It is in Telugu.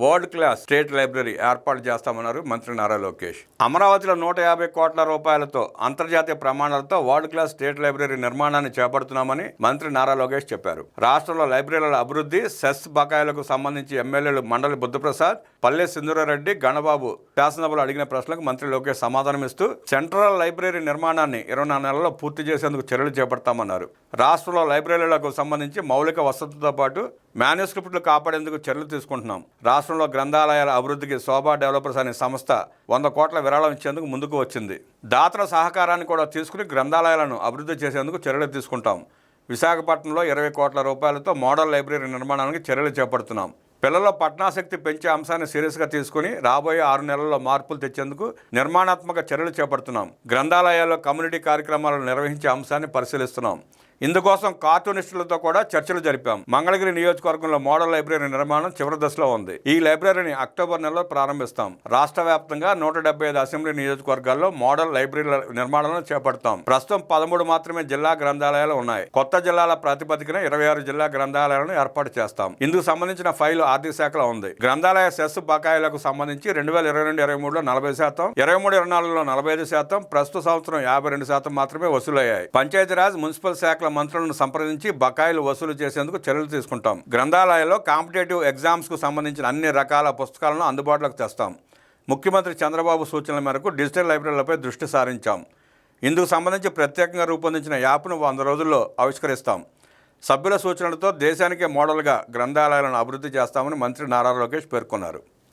వరల్డ్ క్లాస్ స్టేట్ లైబ్రరీ ఏర్పాటు చేస్తామన్నారు మంత్రి నారా లోకేష్. అమరావతిలో 150 కోట్ల రూపాయలతో అంతర్జాతీయ ప్రమాణాలతో వరల్డ్ క్లాస్ స్టేట్ లైబ్రరీ నిర్మాణాన్ని చేపడుతున్నామని మంత్రి నారా లోకేష్ చెప్పారు. రాష్ట్రంలో లైబ్రరీల అభివృద్ధి, సెస్ బకాయిలకు సంబంధించి ఎమ్మెల్యేలు మండలి బుద్ధప్రసాద్, పల్లె సింధూరారెడ్డి, గణబాబు శాసనసభలో అడిగిన ప్రశ్నలకు మంత్రి లోకేష్ సమాధానమిస్తూ సెంట్రల్ లైబ్రరీ నిర్మాణాన్ని 24 నెలల్లో పూర్తి చేసేందుకు చర్యలు చేపడతామన్నారు. రాష్ట్రంలో లైబ్రరీలకు సంబంధించి మౌలిక వసతులతో పాటు మాన్యుస్క్రిప్ట్లు కాపాడేందుకు చర్యలు తీసుకుంటున్నాం. రాష్ట్రంలో గ్రంథాలయాల అభివృద్ధికి శోభా డెవలపర్స్ అనే సంస్థ 100 కోట్ల విరాళం ఇచ్చేందుకు ముందుకు వచ్చింది. దాతల సహకారాన్ని కూడా తీసుకుని గ్రంథాలయాలను అభివృద్ధి చేసేందుకు చర్యలు తీసుకుంటాం. విశాఖపట్నంలో 20 కోట్ల రూపాయలతో మోడల్ లైబ్రరీ నిర్మాణానికి చర్యలు చేపడుతున్నాం. పిల్లల్లో పఠనాసక్తి పెంచే అంశాన్ని సీరియస్గా తీసుకుని రాబోయే 6 నెలల్లో మార్పులు తెచ్చేందుకు నిర్మాణాత్మక చర్యలు చేపడుతున్నాం. గ్రంథాలయాల్లో కమ్యూనిటీ కార్యక్రమాలను నిర్వహించే అంశాన్ని పరిశీలిస్తున్నాం. ఇందుకోసం కార్టూనిస్టులతో కూడా చర్చలు జరిపాం. మంగళగిరి నియోజకవర్గంలో మోడల్ లైబ్రరీ నిర్మాణం చివరి దశలో ఉంది. ఈ లైబ్రరీని అక్టోబర్ నెలలో ప్రారంభిస్తాం. రాష్ట్ర వ్యాప్తంగా 175 అసెంబ్లీ నియోజకవర్గాల్లో మోడల్ లైబ్రరీల నిర్మాణాలను చేపడతాం. ప్రస్తుతం 13 మాత్రమే జిల్లా గ్రంథాలయాలు ఉన్నాయి. కొత్త జిల్లాల ప్రాతిపదికన 26 జిల్లా గ్రంథాలయాలను ఏర్పాటు చేస్తాం. ఇందుకు సంబంధించిన ఫైలు ఆర్థిక శాఖలో ఉంది. గ్రంథాలయ సెస్ బకాయిలకు సంబంధించి 2022-23లో 40%, 23-24లో 45%, ప్రస్తుత సంవత్సరం 52% మాత్రమే వసూలయ్యాయి. పంచాయతీరాజ్, మున్సిపల్ శాఖల మంత్రులను సంప్రదించి బకాయిలు వసూలు చేసేందుకు చర్యలు తీసుకుంటాం. గ్రంథాలయాల్లో కాంపిటేటివ్ ఎగ్జామ్స్ కు సంబంధించిన అన్ని రకాల పుస్తకాలను అందుబాటులోకి తెస్తాం. ముఖ్యమంత్రి చంద్రబాబు సూచనల మేరకు డిజిటల్ లైబ్రరీలపై దృష్టి సారించాం. ఇందుకు సంబంధించి ప్రత్యేకంగా రూపొందించిన యాప్ను 100 రోజుల్లో ఆవిష్కరిస్తాం. సభ్యుల సూచనలతో దేశానికే మోడల్గా గ్రంథాలయాలను అభివృద్ధి చేస్తామని మంత్రి నారా లోకేష్ పేర్కొన్నారు.